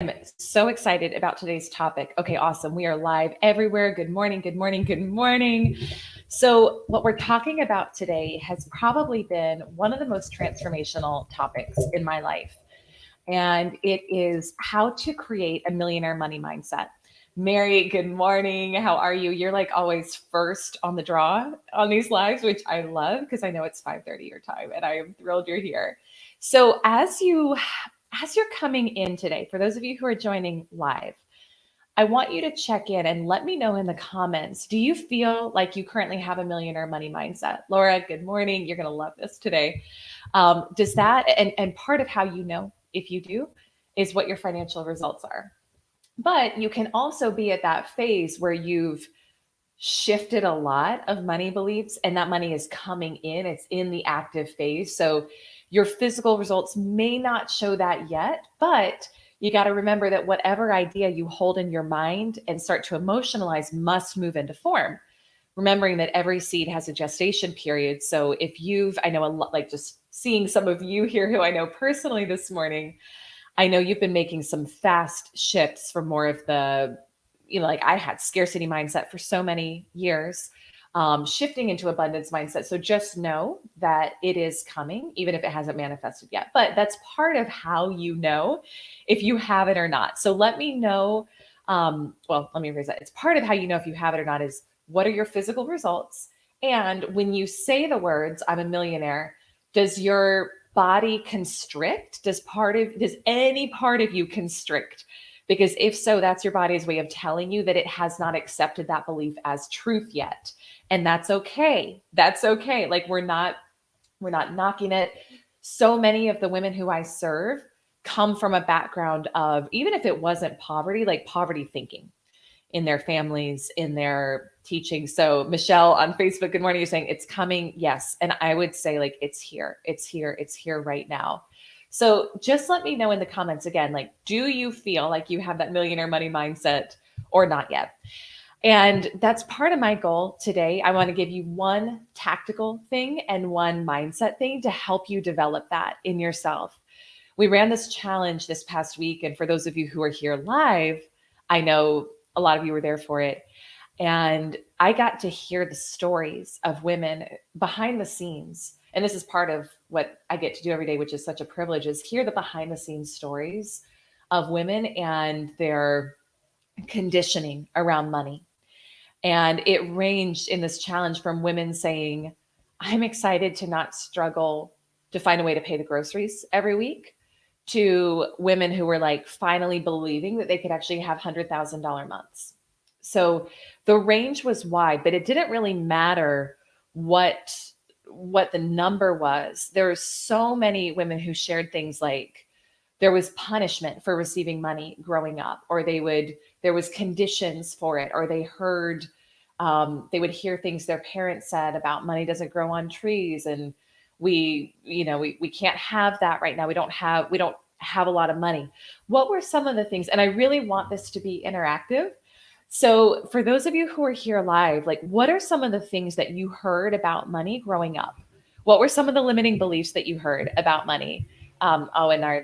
I'm so excited about today's topic. Okay, awesome. We are live everywhere. Good morning, good morning, good morning. So, what we're talking about today has probably been one of the most transformational topics in my life. And it is how to create a millionaire money mindset. Mary, good morning. How are you? You're like always first on the draw on these lives, which I love because I know it's 5:30 your time and I am thrilled you're here. So, as you're coming in today, for those of you who are joining live, I want you to check in and let me know in the comments. Do you feel like you currently have a millionaire money mindset? Laura, good morning. You're going to love this today. Does that, and part of how you know if you do, is what your financial results are. But you can also be at that phase where you've shifted a lot of money beliefs and that money is coming in, it's in the active phase. So your physical results may not show that yet, but you got to remember that whatever idea you hold in your mind and start to emotionalize must move into form. Remembering that every seed has a gestation period. So if I know a lot, like just seeing some of you here who I know personally this morning, I know you've been making some fast shifts from more of like I had scarcity mindset for so many years, shifting into abundance mindset. So just know that it is coming, even if it hasn't manifested yet. But that's part of how you know if you have it or not. So let me know. Let me rephrase that. It's part of how you know if you have it or not is what are your physical results? And when you say the words, I'm a millionaire, does your body constrict? Does any part of you constrict? Because if so, that's your body's way of telling you that it has not accepted that belief as truth yet. And that's okay. That's okay. Like we're not knocking it. So many of the women who I serve come from a background of, even if it wasn't poverty, like poverty thinking in their families, in their teaching. So Michelle on Facebook, good morning. You're saying it's coming. Yes. And I would say like, it's here, it's here, it's here right now. So just let me know in the comments again, like, do you feel like you have that millionaire money mindset or not yet? And that's part of my goal today. I want to give you one tactical thing and one mindset thing to help you develop that in yourself. We ran this challenge this past week. And for those of you who are here live, I know a lot of you were there for it. And I got to hear the stories of women behind the scenes. And this is part of what I get to do every day, which is such a privilege, is hear the behind the scenes stories of women and their conditioning around money. And it ranged in this challenge from women saying, I'm excited to not struggle to find a way to pay the groceries every week, to women who were like finally believing that they could actually have $100,000 months. So the range was wide, but it didn't really matter what the number was. There were so many women who shared things like there was punishment for receiving money growing up, or there was conditions for it, or they would hear things their parents said about money doesn't grow on trees, and we can't have that right now. We don't have a lot of money. What were some of the things? And I really want this to be interactive. So for those of you who are here live, like what are some of the things that you heard about money growing up? What were some of the limiting beliefs that you heard about money? And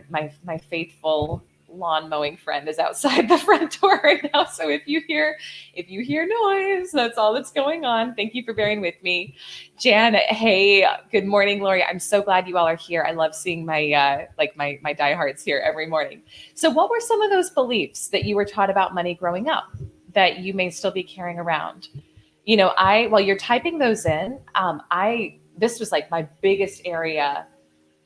my faithful lawn mowing friend is outside the front door right now. So if you hear noise, that's all that's going on. Thank you for bearing with me. Jan, hey, good morning, Lori. I'm so glad you all are here. I love seeing my diehards here every morning. So what were some of those beliefs that you were taught about money growing up that you may still be carrying around? While you're typing those in, this was like my biggest area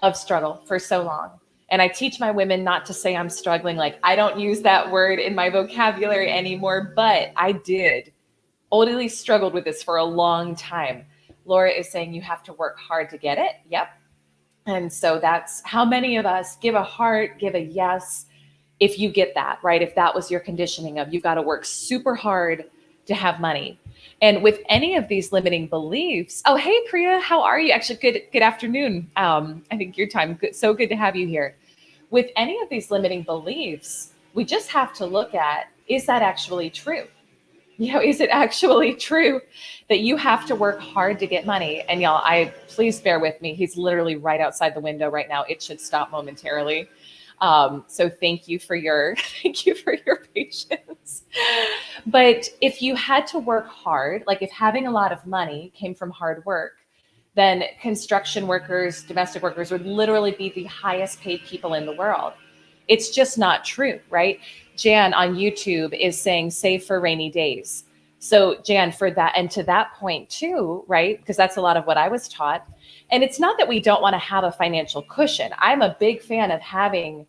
of struggle for so long. And I teach my women not to say I'm struggling. Like I don't use that word in my vocabulary anymore, but I did. Oldly struggled with this for a long time. Laura is saying you have to work hard to get it. Yep. And so that's how many of us give a heart, give a yes, if you get that, right? If that was your conditioning of you've got to work super hard to have money. And with any of these limiting beliefs, oh, hey, Priya, how are you? Actually, good afternoon. I think your time, good, so good to have you here. With any of these limiting beliefs, we just have to look at, is that actually true? Is it actually true that you have to work hard to get money? And y'all, please bear with me. He's literally right outside the window right now. It should stop momentarily. So thank you for your thank you for your patience. But if you had to work hard, like if having a lot of money came from hard work, then construction workers, domestic workers would literally be the highest paid people in the world. It's just not true, right? Jan on YouTube is saying save for rainy days. So Jan, for that, and to that point too, right? Because that's a lot of what I was taught. And it's not that we don't want to have a financial cushion. I'm a big fan of having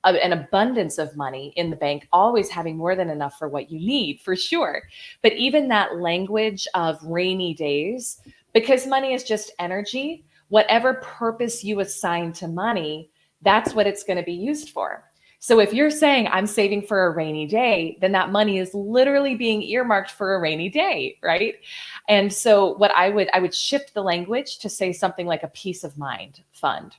an abundance of money in the bank, always having more than enough for what you need, for sure. But even that language of rainy days, because money is just energy, whatever purpose you assign to money, that's what it's going to be used for. So if you're saying I'm saving for a rainy day, then that money is literally being earmarked for a rainy day, right? And so what I would shift the language to say something like a peace of mind fund.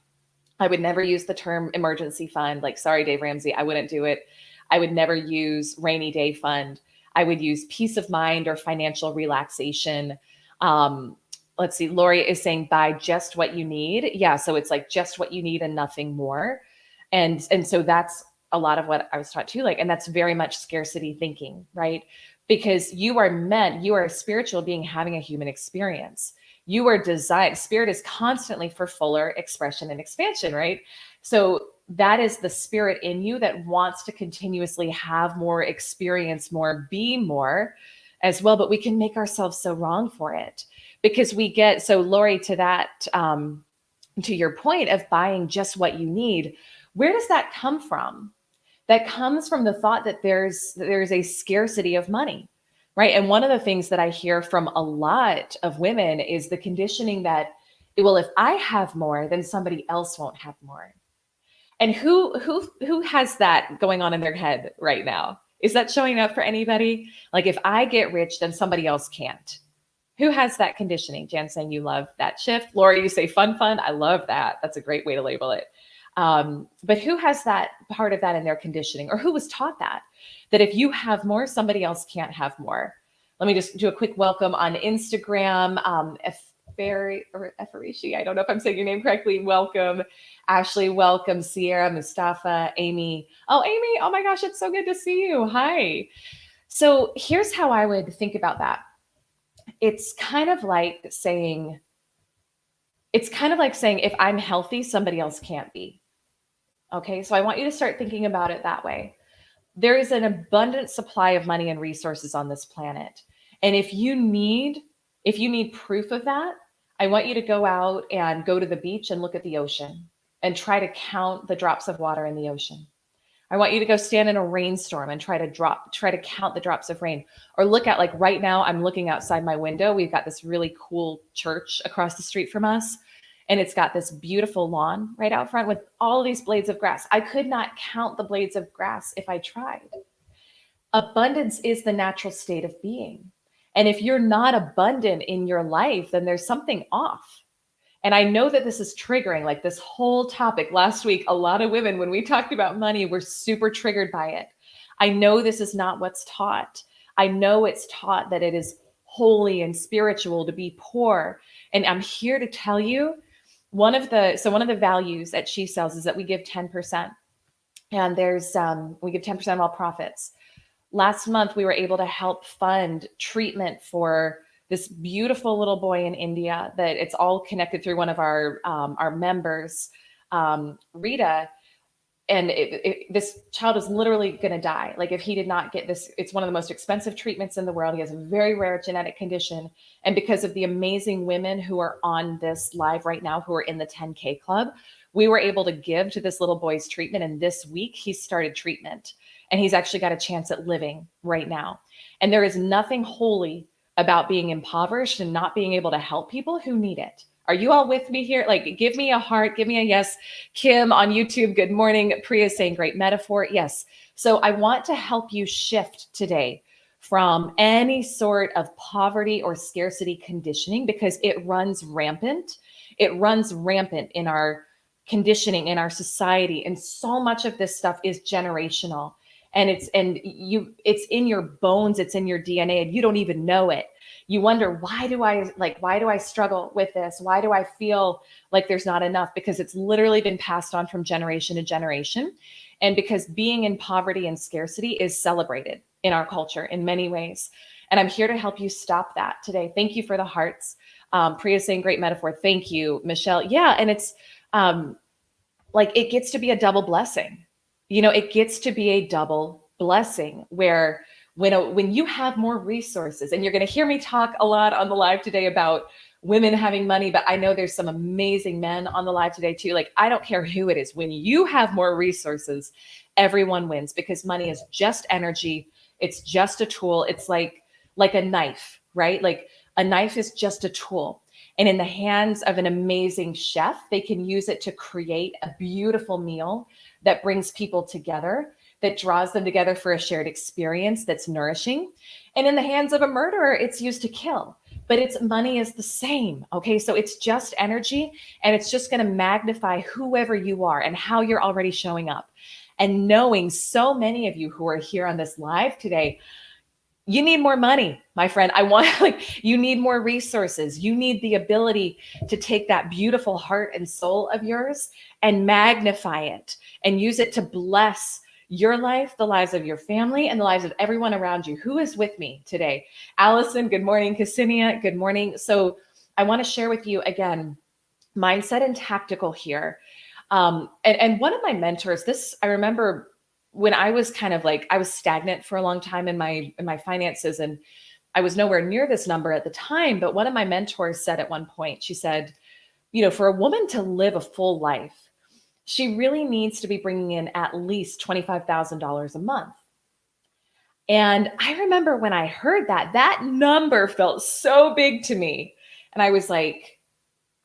I would never use the term emergency fund. Like, sorry, Dave Ramsey, I wouldn't do it. I would never use rainy day fund. I would use peace of mind or financial relaxation. Um, let's see, Lori is saying buy just what you need. Yeah, so it's like just what you need and nothing more. And so that's a lot of what I was taught too. Like, and that's very much scarcity thinking, right? Because you are a spiritual being having a human experience. You are designed, spirit is constantly for fuller expression and expansion, right? So that is the spirit in you that wants to continuously have more, experience more, be more as well. But we can make ourselves so wrong for it because we get, so Lori, to that, to your point of buying just what you need, where does that come from? That comes from the thought that there's a scarcity of money, right? And one of the things that I hear from a lot of women is the conditioning that, well, if I have more, then somebody else won't have more. And who has that going on in their head right now? Is that showing up for anybody? Like if I get rich, then somebody else can't. Who has that conditioning? Jan saying you love that shift. Laura, you say fun. I love that. That's a great way to label it. But who has that part of that in their conditioning, or who was taught that if you have more, somebody else can't have more? Let me just do a quick welcome on Instagram. Efarishi, I don't know if I'm saying your name correctly. Welcome. Ashley, welcome. Sierra, Mustafa, Amy. Oh, Amy. Oh my gosh, it's so good to see you. Hi. So here's how I would think about that. It's kind of like saying, if I'm healthy, somebody else can't be. Okay, so I want you to start thinking about it that way. There is an abundant supply of money and resources on this planet. And if you need proof of that, I want you to go out and go to the beach and look at the ocean and try to count the drops of water in the ocean. I want you to go stand in a rainstorm and try to count the drops of rain. Or look at, like right now, I'm looking outside my window. We've got this really cool church across the street from us. And it's got this beautiful lawn right out front with all these blades of grass. I could not count the blades of grass if I tried. Abundance is the natural state of being. And if you're not abundant in your life, then there's something off. And I know that this is triggering, like this whole topic. Last week, a lot of women, when we talked about money, were super triggered by it. I know this is not what's taught. I know it's taught that it is holy and spiritual to be poor. And I'm here to tell you, one of the values at She Sells is that we give 10%. And we give 10% of all profits. Last month, we were able to help fund treatment for this beautiful little boy in India that it's all connected through one of our members, Rita. And this child is literally going to die. Like if he did not get this, it's one of the most expensive treatments in the world. He has a very rare genetic condition. And because of the amazing women who are on this live right now, who are in the 10K club, we were able to give to this little boy's treatment. And this week he started treatment and he's actually got a chance at living right now. And there is nothing holy about being impoverished and not being able to help people who need it. Are you all with me here? Like, give me a heart, give me a yes. Kim on YouTube, good morning. Priya saying great metaphor. Yes. So I want to help you shift today from any sort of poverty or scarcity conditioning because it runs rampant. It runs rampant in our conditioning, in our society. And so much of this stuff is generational. it's in your bones, it's in your DNA, and you don't even know it. You wonder, why do I struggle with this? Why do I feel like there's not enough? Because it's literally been passed on from generation to generation. And because being in poverty and scarcity is celebrated in our culture in many ways. And I'm here to help you stop that today. Thank you for the hearts. Priya saying great metaphor. Thank you, Michelle. Yeah. And it's it gets to be a double blessing. It gets to be a double blessing where when you have more resources, and you're going to hear me talk a lot on the live today about women having money, but I know there's some amazing men on the live today too. Like, I don't care who it is. When you have more resources, everyone wins, because money is just energy. It's just a tool. It's like a knife, right? Like, a knife is just a tool. And in the hands of an amazing chef, they can use it to create a beautiful meal that brings people together, that draws them together for a shared experience that's nourishing. And in the hands of a murderer, it's used to kill. But its money is the same. Okay, so it's just energy, and it's just going to magnify whoever you are and how you're already showing up. And knowing so many of you who are here on this live today, you need more money, my friend. You need more resources. You need the ability to take that beautiful heart and soul of yours and magnify it and use it to bless your life, the lives of your family, and the lives of everyone around you. Who is with me today? Allison, good morning. Ksenia, good morning. So I want to share with you again, mindset and tactical here. And one of my mentors, I remember when I was I was stagnant for a long time in my finances, and I was nowhere near this number at the time. But one of my mentors said at one point, she said, for a woman to live a full life, she really needs to be bringing in at least $25,000 a month. And I remember when I heard that number felt so big to me. And I was like,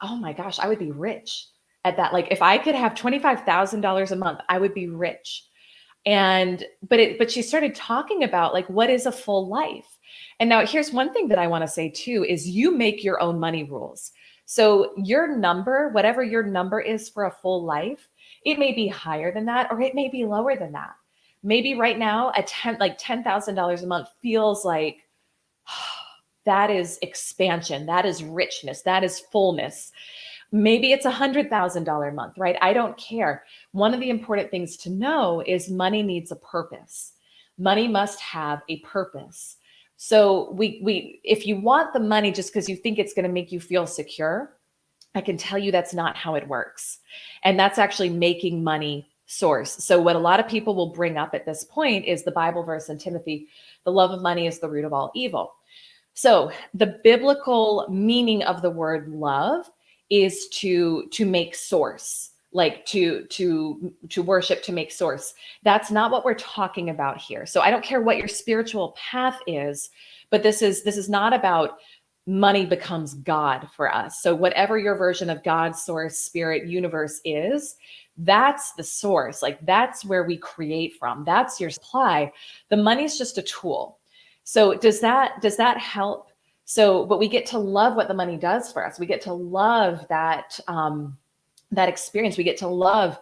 oh my gosh, I would be rich at that. Like, if I could have $25,000 a month, I would be rich. But she started talking about, like, what is a full life? And now here's one thing that I want to say too, is you make your own money rules. So your number, whatever your number is for a full life, it may be higher than that, or it may be lower than that. Maybe right now $10,000 a month feels like that is expansion, that is richness, that is fullness. Maybe it's $100,000 a month, right? I don't care. One of the important things to know is money needs a purpose. Money must have a purpose. So if you want the money just because you think it's going to make you feel secure, I can tell you that's not how it works. And that's actually making money source. So what a lot of people will bring up at this point is the Bible verse in Timothy, the love of money is the root of all evil. So the biblical meaning of the word love is to make source, like to worship, to make source. That's not what we're talking about here. So I don't care what your spiritual path is, but this is not about money becomes God for us. So whatever your version of God, source, spirit, universe is, that's the source. Like, that's where we create from. That's your supply. The money's just a tool. So does that help? So, but we get to love what the money does for us. We get to love that experience. We get to love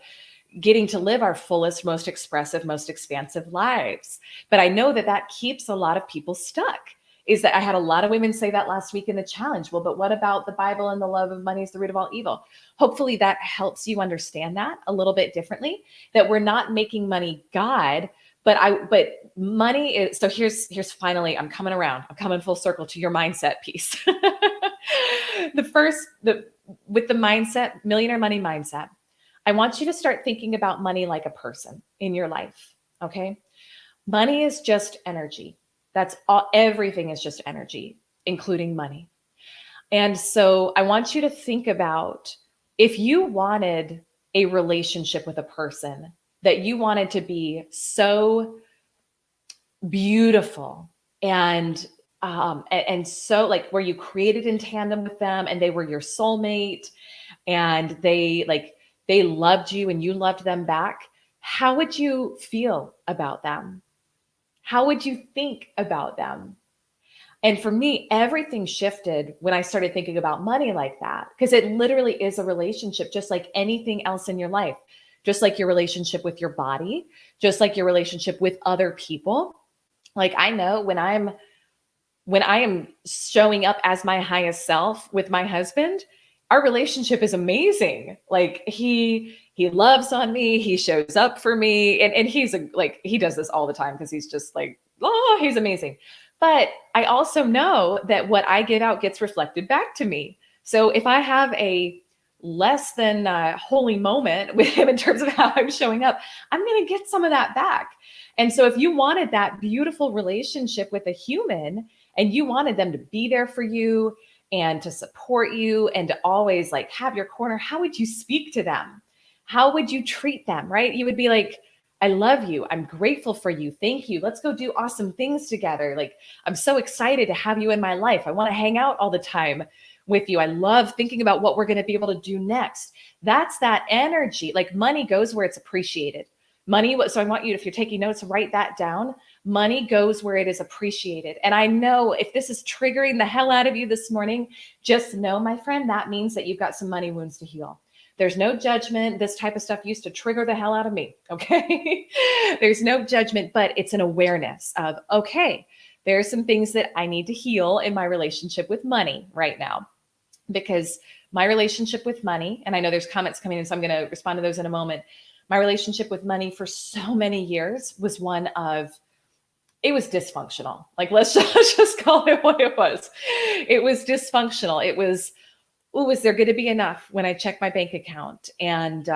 getting to live our fullest, most expressive, most expansive lives. But I know that keeps a lot of people stuck. Is that I had a lot of women say that last week in the challenge. Well, but what about the Bible and the love of money is the root of all evil? Hopefully that helps you understand that a little bit differently, that we're not making money God, but money is, so here's finally, I'm coming around. I'm coming full circle to your mindset piece. With the mindset, millionaire money mindset, I want you to start thinking about money like a person in your life. Okay. Money is just energy. That's all. Everything is just energy, including money. And so I want you to think about, if you wanted a relationship with a person that you wanted to be so beautiful and so, like, where you created in tandem with them and they were your soulmate and they loved you and you loved them back, how would you feel about them? How would you think about them? And for me, everything shifted when I started thinking about money like that, because it literally is a relationship, just like anything else in your life. just like your relationship with your body, just like your relationship with other people. Like I know when I am showing up as my highest self with my husband, our relationship is amazing. Like he loves on me, he shows up for me, and he's like he does this all the time because he's just like, oh, he's amazing. But I also know that what I get out gets reflected back to me. So if I have a less than holy moment with him in terms of how I'm showing up, I'm going to get some of that back. And so if you wanted that beautiful relationship with a human, and you wanted them to be there for you and to support you and to always like have your corner, how would you speak to them? How would you treat them, right? You would be like, I love you. I'm grateful for you. Thank you. Let's go do awesome things together. Like, I'm so excited to have you in my life. I want to hang out all the time with you. I love thinking about what we're going to be able to do next. That's that energy. Like money goes where it's appreciated. Money, so I want you, if you're taking notes, write that down. Money goes where it is appreciated. And I know if this is triggering the hell out of you this morning, just know, my friend, that means that you've got some money wounds to heal. There's no judgment. This type of stuff used to trigger the hell out of me. Okay. There's no judgment, but it's an awareness of, okay, there are some things that I need to heal in my relationship with money right now, because my relationship with money, and I know there's comments coming in, so I'm going to respond to those in a moment. My relationship with money for so many years was one of, it was dysfunctional. Like, let's just call it what it was. It was dysfunctional. It was, was there going to be enough when I check my bank account? And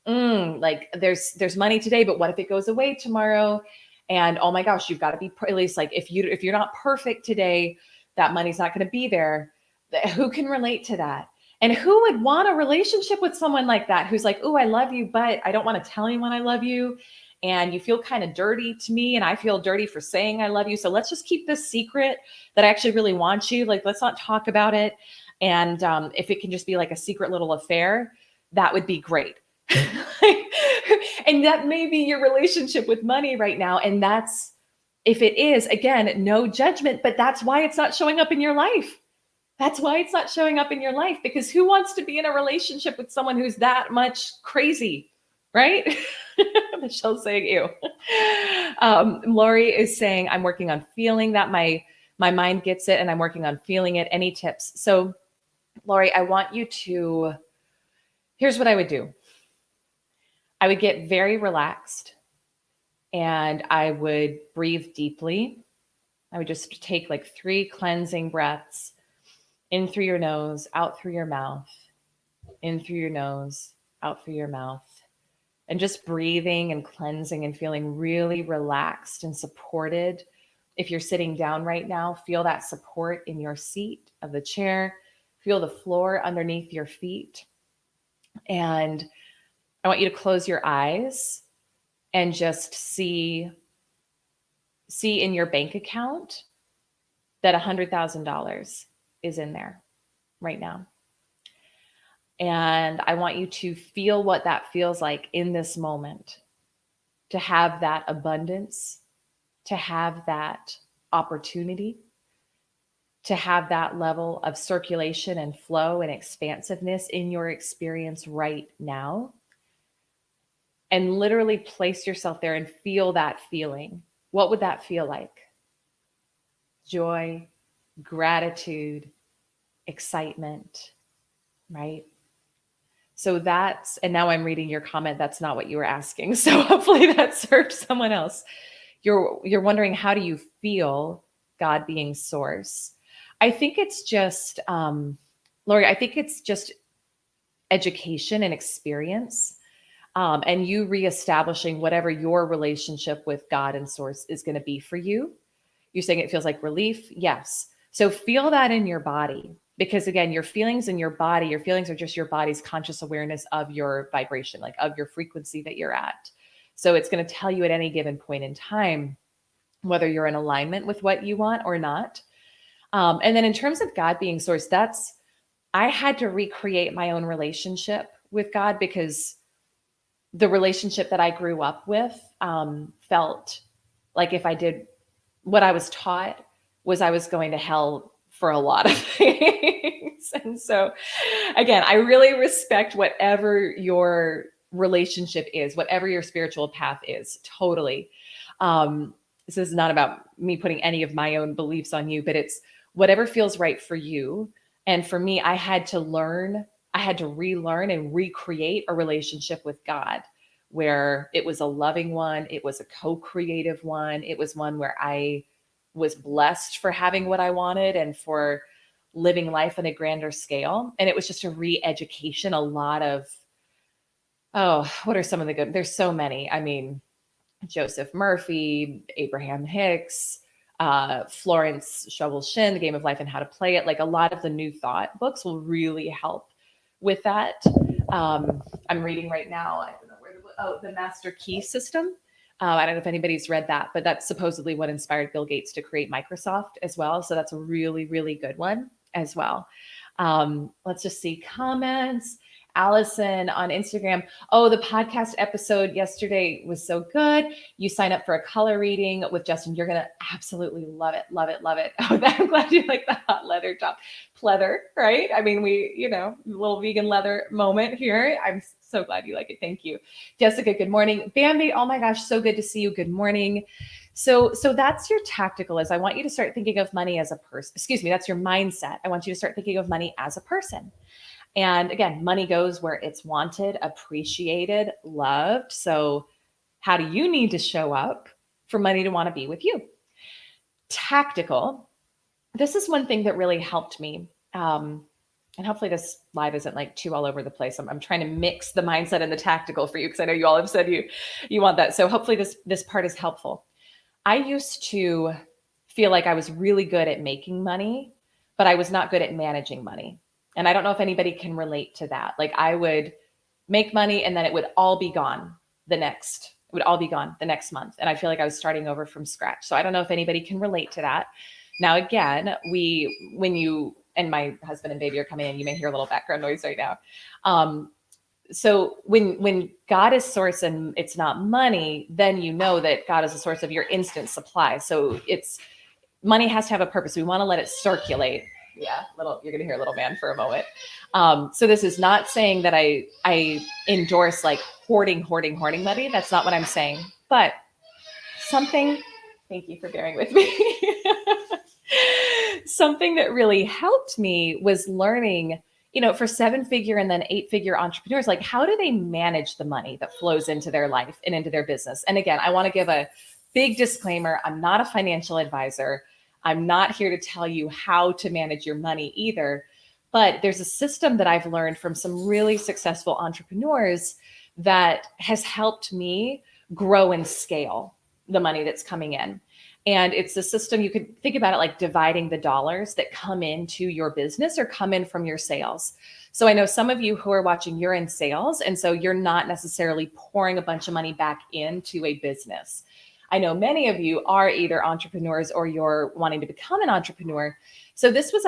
like there's money today, but what if it goes away tomorrow? And oh my gosh, you've got to be, at least like if you're not perfect today, that money's not going to be there. Who can relate to that? And who would want a relationship with someone like that, who's like, oh, I love you, but I don't want to tell anyone I love you. And you feel kind of dirty to me, and I feel dirty for saying I love you. So let's just keep this secret that I actually really want you. Like, let's not talk about it. And if it can just be like a secret little affair, that would be great. And that may be your relationship with money right now. And that's, if it is, again, no judgment, but that's why it's not showing up in your life. That's why it's not showing up in your life, because who wants to be in a relationship with someone who's that much crazy, right? Michelle's saying, ew. Lori is saying, I'm working on feeling that my mind gets it, and I'm working on feeling it. Any tips? So, Lori, I want you to, here's what I would do. I would get very relaxed, and I would breathe deeply. I would just take like 3 cleansing breaths. In through your nose, out through your mouth, in through your nose, out through your mouth, and just breathing and cleansing and feeling really relaxed and supported. If you're sitting down right now, feel that support in your seat of the chair, feel the floor underneath your feet. And I want you to close your eyes and just see in your bank account that $100,000 is in there right now. And I want you to feel what that feels like in this moment, to have that abundance, to have that opportunity, to have that level of circulation and flow and expansiveness in your experience right now. And literally place yourself there and feel that feeling. What would that feel like? Joy, gratitude, excitement, right? So that's, and now I'm reading your comment. That's not what you were asking. So hopefully that served someone else. You're wondering, how do you feel God being source? I think it's just, Lori, I think it's just education and experience, and you reestablishing whatever your relationship with God and source is going to be for you. You're saying it feels like relief. Yes. So feel that in your body, because again, your feelings in your body, your feelings are just your body's conscious awareness of your vibration, like of your frequency that you're at. So it's going to tell you at any given point in time, whether you're in alignment with what you want or not. And then in terms of God being source, I had to recreate my own relationship with God, because the relationship that I grew up with felt like if I did what I was taught, was I was going to hell for a lot of things. And so again, I really respect whatever your relationship is, whatever your spiritual path is, totally. This is not about me putting any of my own beliefs on you, but it's whatever feels right for you. And for me, I had to relearn and recreate a relationship with God where it was a loving one, it was a co-creative one, it was one where I was blessed for having what I wanted and for living life on a grander scale. And it was just a re-education, a lot of, oh, what are some of the good? There's so many. I mean, Joseph Murphy, Abraham Hicks, Florence Scovel Shinn, The Game of Life and How to Play It. Like a lot of the New Thought books will really help with that. I'm reading right now, I don't know where The Master Key System. I don't know if anybody's read that, but that's supposedly what inspired Bill Gates to create Microsoft as well. So that's a really, really good one as well. Let's just see comments. Allison on Instagram. Oh, the podcast episode yesterday was so good. You sign up for a color reading with Justin. You're going to absolutely love it. Love it. Love it. Oh, I'm glad you like the hot leather top. Pleather, right? I mean, little vegan leather moment here. I'm so glad you like it. Thank you. Jessica, good morning. Bambi, oh my gosh, so good to see you. Good morning. So that's your tactical is I want you to start thinking of money as a person. Excuse me, that's your mindset. I want you to start thinking of money as a person. And again, money goes where it's wanted, appreciated, loved. So how do you need to show up for money to want to be with you? Tactical. This is one thing that really helped me. And hopefully this live isn't like too all over the place. I'm trying to mix the mindset and the tactical for you because I know you all have said you want that. So hopefully this part is helpful. I used to feel like I was really good at making money, but I was not good at managing money. And I don't know if anybody can relate to that. Like I would make money and then it would all be gone the next month. And I feel like I was starting over from scratch. So I don't know if anybody can relate to that. Now, again, when you and my husband and baby are coming in, you may hear a little background noise right now. So when God is source and it's not money, then you know that God is the source of your instant supply. So money has to have a purpose. We want to let it circulate. Yeah, you're going to hear little man for a moment. So this is not saying that I endorse like hoarding money. That's not what I'm saying. But thank you for bearing with me. Something that really helped me was learning, for 7-figure and then 8-figure entrepreneurs, like how do they manage the money that flows into their life and into their business? And again, I want to give a big disclaimer. I'm not a financial advisor. I'm not here to tell you how to manage your money either, but there's a system that I've learned from some really successful entrepreneurs that has helped me grow and scale the money that's coming in. And it's a system, you could think about it like dividing the dollars that come into your business or come in from your sales. So I know some of you who are watching, you're in sales, and so you're not necessarily pouring a bunch of money back into a business. I know many of you are either entrepreneurs or you're wanting to become an entrepreneur. So this was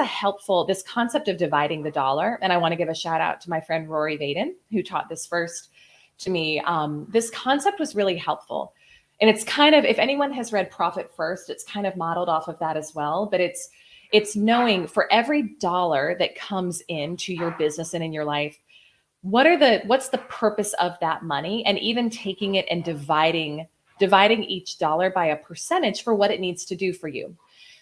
this concept of dividing the dollar. And I want to give a shout out to my friend Rory Vaden, who taught this first to me. This concept was really helpful. And it's kind of, if anyone has read Profit First, it's kind of modeled off of that as well. But it's knowing for every dollar that comes into your business and in your life, what's the purpose of that money? And even taking it and dividing each dollar by a percentage for what it needs to do for you.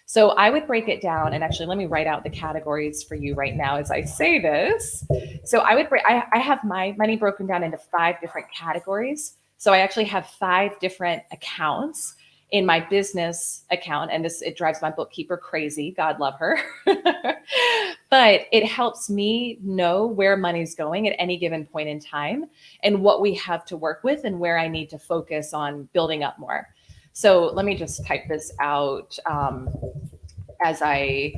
So I would break it down, and actually let me write out the categories for you right now as I say this. So I have my money broken down into 5 different categories. So I actually have 5 different accounts in my business account, and it drives my bookkeeper crazy. God love her. But it helps me know where money's going at any given point in time and what we have to work with and where I need to focus on building up more. So let me just type this out as I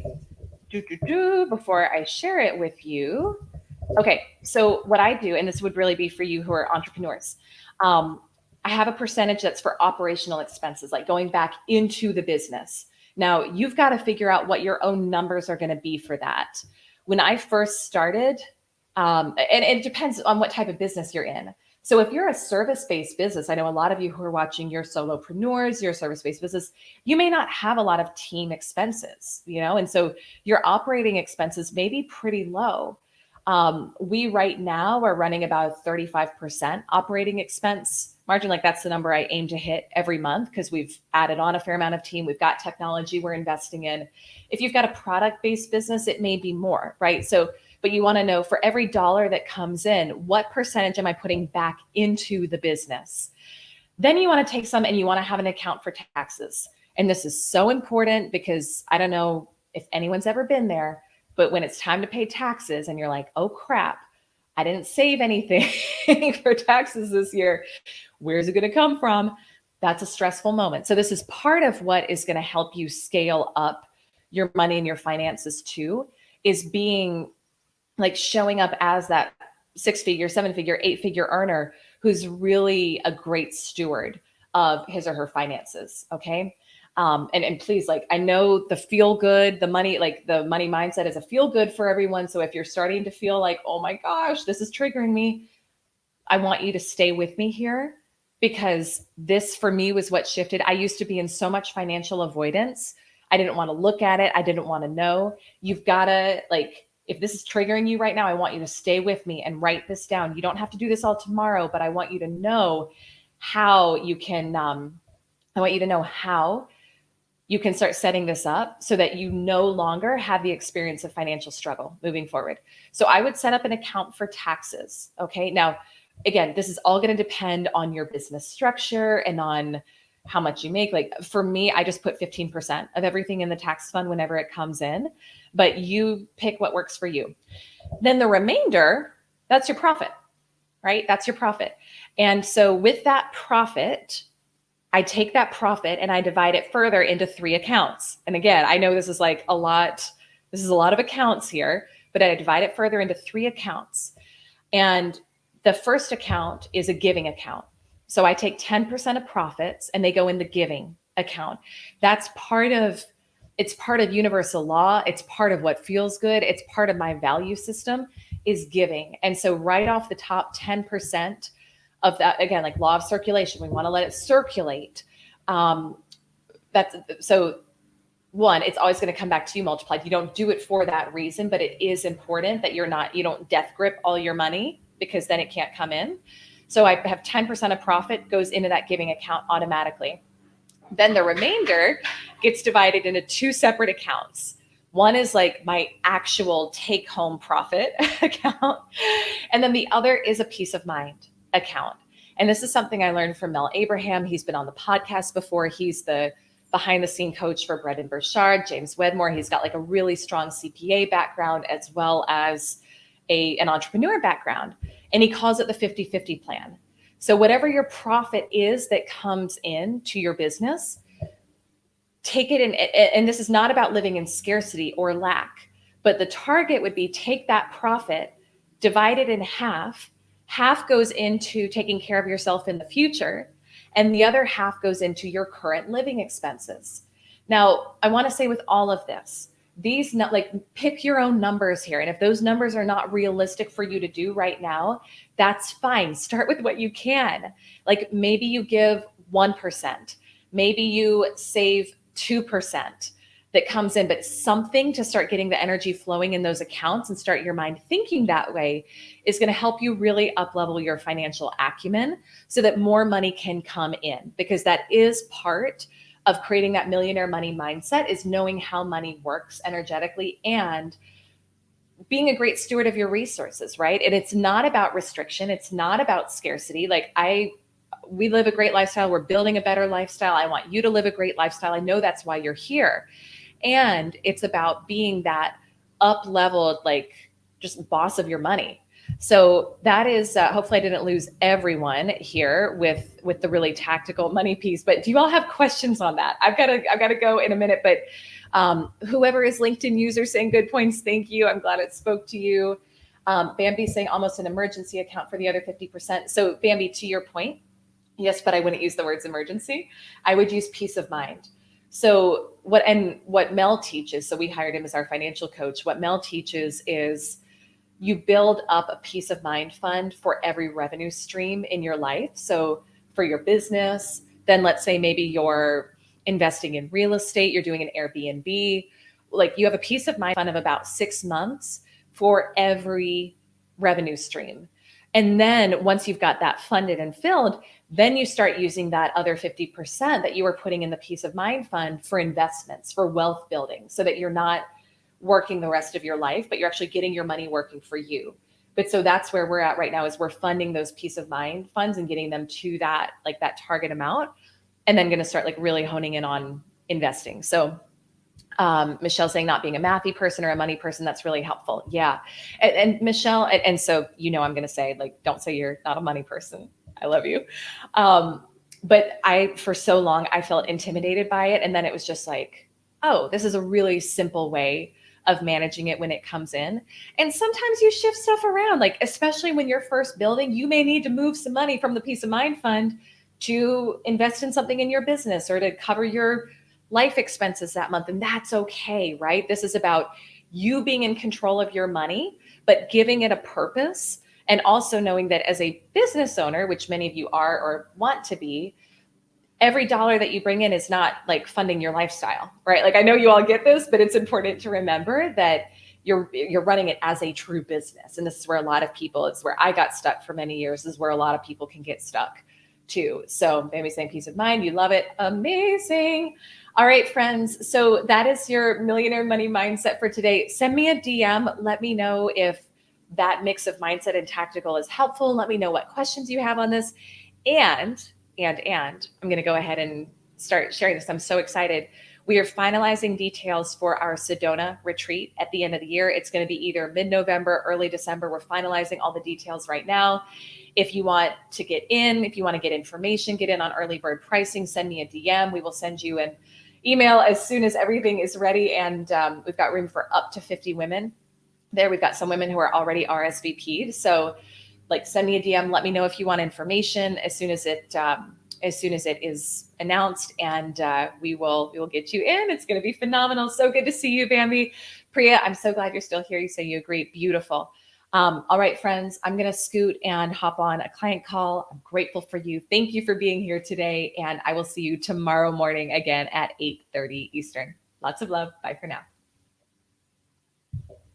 before I share it with you. Okay, so what I do, and this would really be for you who are entrepreneurs, I have a percentage that's for operational expenses, like going back into the business. Now, you've got to figure out what your own numbers are going to be for that. When I first started, and it depends on what type of business you're in. So if you're a service-based business, I know a lot of you who are watching, you're solopreneurs, you're a service-based business, you may not have a lot of team expenses, and so your operating expenses may be pretty low. We right now are running about 35% operating expense margin. Like that's the number I aim to hit every month because we've added on a fair amount of team. We've got technology we're investing in. If you've got a product-based business, it may be more, right? So, but you want to know for every dollar that comes in, what percentage am I putting back into the business? Then you want to take some and you want to have an account for taxes. And this is so important because I don't know if anyone's ever been there, but when it's time to pay taxes and you're like, oh crap, I didn't save anything for taxes this year. Where's it going to come from? That's a stressful moment. So this is part of what is going to help you scale up your money and your finances too, is being like showing up as that 6-figure, 7-figure, 8-figure earner who's really a great steward of his or her finances. Okay. And please, like, I know the feel good, the money mindset is a feel good for everyone. So if you're starting to feel like, oh my gosh, this is triggering me, I want you to stay with me here because this for me was what shifted. I used to be in so much financial avoidance. I didn't want to look at it. I didn't want to know. You've got to if this is triggering you right now, I want you to stay with me and write this down. You don't have to do this all tomorrow, but I want you to know how you can, start setting this up so that you no longer have the experience of financial struggle moving forward. So I would set up an account for taxes. Okay. Now, again, this is all going to depend on your business structure and on how much you make. Like for me, I just put 15% of everything in the tax fund whenever it comes in, but you pick what works for you. Then the remainder, that's your profit, right? That's your profit. And so with that profit, I take that profit and I divide it further into 3 accounts. And again, I know this is like a lot of accounts here, but I divide it further into 3 accounts. And the first account is a giving account. So I take 10% of profits and they go in the giving account. It's part of universal law. It's part of what feels good. It's part of my value system is giving. And so right off the top, 10% of that, again, like law of circulation, we want to let it circulate. So one, it's always going to come back to you multiplied. You don't do it for that reason, but it is important that you don't death grip all your money because then it can't come in. So I have 10% of profit goes into that giving account automatically. Then the remainder gets divided into 2 separate accounts. One is like my actual take home profit account. And then the other is a peace of mind account. And this is something I learned from Mel Abraham. He's been on the podcast before. He's the behind the scene coach for Bread and Burchard, James Wedmore. He's got like a really strong CPA background as well as an entrepreneur background. And he calls it the 50-50 plan. So whatever your profit is that comes in to your business, take it in. And this is not about living in scarcity or lack, but the target would be take that profit, divide it in half. Half goes into taking care of yourself in the future, and the other half goes into your current living expenses. Now, I want to say with all of this, pick your own numbers here. And if those numbers are not realistic for you to do right now, that's fine. Start with what you can. Like maybe you give 1%, maybe you save 2% that comes in, but something to start getting the energy flowing in those accounts and start your mind thinking that way is going to help you really up-level your financial acumen so that more money can come in, because that is part of creating that millionaire money mindset, is knowing how money works energetically and being a great steward of your resources, right? And it's not about restriction. It's not about scarcity. We live a great lifestyle. We're building a better lifestyle. I want you to live a great lifestyle. I know that's why you're here. And it's about being that up-leveled, just boss of your money. So that is, hopefully I didn't lose everyone here with the really tactical money piece, but do you all have questions on that? I've got to go in a minute, but whoever is LinkedIn user saying good points, thank you. I'm glad it spoke to you. Bambi saying almost an emergency account for the other 50%. So Bambi, to your point, yes, but I wouldn't use the words emergency. I would use peace of mind. So what Mel teaches, so we hired him as our financial coach. What Mel teaches is you build up a peace of mind fund for every revenue stream in your life. So for your business, then let's say maybe you're investing in real estate, you're doing an Airbnb, you have a peace of mind fund of about 6 months for every revenue stream. And then once you've got that funded and filled, then you start using that other 50% that you were putting in the peace of mind fund for investments, for wealth building, so that you're not working the rest of your life, but you're actually getting your money working for you. But so that's where we're at right now, is we're funding those peace of mind funds and getting them to that, like that target amount, and then going to start like really honing in on investing. So Michelle saying not being a mathy person or a money person, that's really helpful. Yeah. And Michelle, and so, I'm going to say, like, don't say you're not a money person. I love you. But for so long, I felt intimidated by it. And then it was just like, oh, this is a really simple way of managing it when it comes in. And sometimes you shift stuff around, like, especially when you're first building, you may need to move some money from the peace of mind fund to invest in something in your business or to cover your life expenses that month. And that's okay, right? This is about you being in control of your money, but giving it a purpose. And also knowing that as a business owner, which many of you are or want to be, every dollar that you bring in is not like funding your lifestyle, right? Like, I know you all get this, but it's important to remember that you're running it as a true business. And this is where a lot of people, it's where I got stuck for many years, is where a lot of people can get stuck too. So maybe saying peace of mind, you love it. Amazing. All right, friends. So that is your millionaire money mindset for today. Send me a DM. Let me know if that mix of mindset and tactical is helpful. Let me know what questions you have on this. And I'm going to go ahead and start sharing this. I'm so excited. We are finalizing details for our Sedona retreat at the end of the year. It's going to be either mid-November, early December. We're finalizing all the details right now. If you want to get in, if you want to get information, get in on early bird pricing, send me a DM. We will send you an email as soon as everything is ready. And we've got room for up to 50 women there. We've got some women who are already RSVP'd. So like, send me a DM. Let me know if you want information as soon as it is announced, and we will get you in. It's going to be phenomenal. So good to see you, Bambi. Priya, I'm so glad you're still here. You say you agree. Beautiful. All right, friends, I'm going to scoot and hop on a client call. I'm grateful for you. Thank you for being here today, and I will see you tomorrow morning again at 8:30 Eastern. Lots of love. Bye for now.